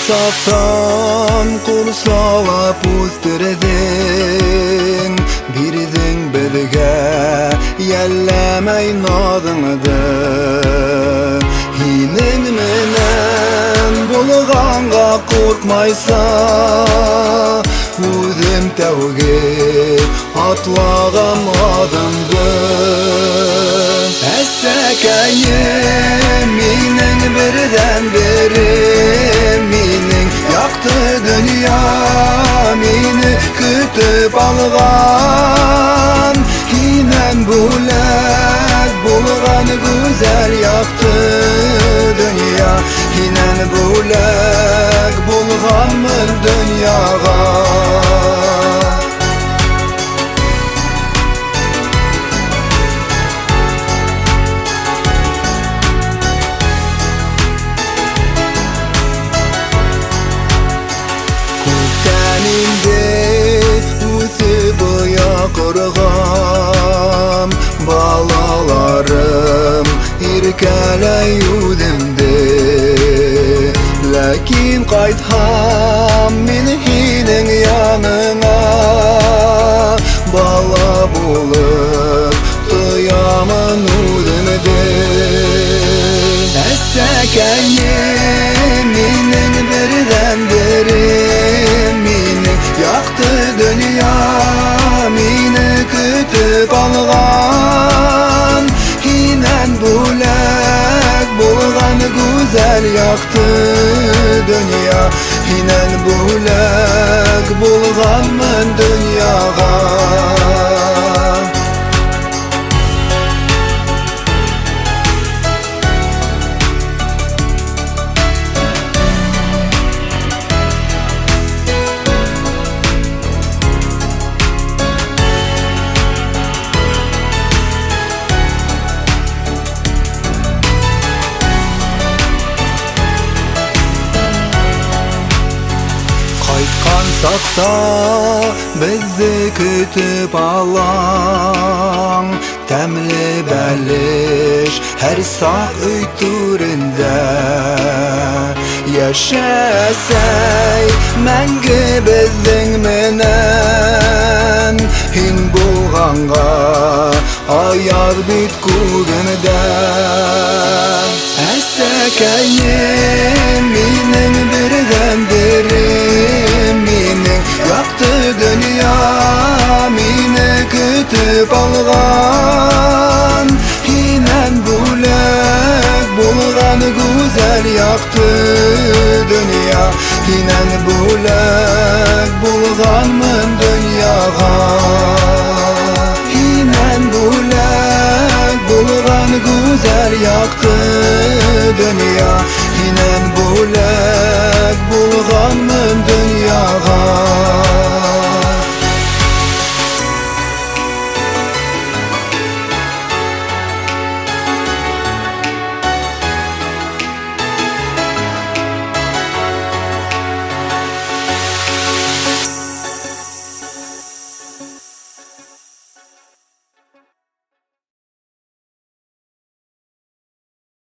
saftan kursala pustirdin birdiň bizge yellemey nadyňdy hinin menen bulganga korkmaysa özüm tevge atlagam adamdy essekeyim minin birden biri minin yaktı dünya mini kütüp algan hinen bulak bulgan güzel yaktı dünya hinen bulak bulgan mı dünyaga Korgam balalarım irkeley yüzümde lakin qaytham men hinin yanına bala bulup tuyamın yüzümde essekeyim minin birden biri minin yaktı dünya mini kütüp algan hinen bulak bulgan güzel yaktı dünya hinen bulak bulganmın dünyaga Sakta bizi kütüp alan temli belliş her sak üytüründe yaşasay mengi bizden menen hin bulganga ayar bit kugünde essekeyim minin birden biri yaktı dünya mini kütüp algan hinen bulak bulgan güzel yaktı dünya hinen bulak bulganmın dünyaga hinen bulak bulgan güzel yaktı dünya hinen bulak bulganmın dünyaga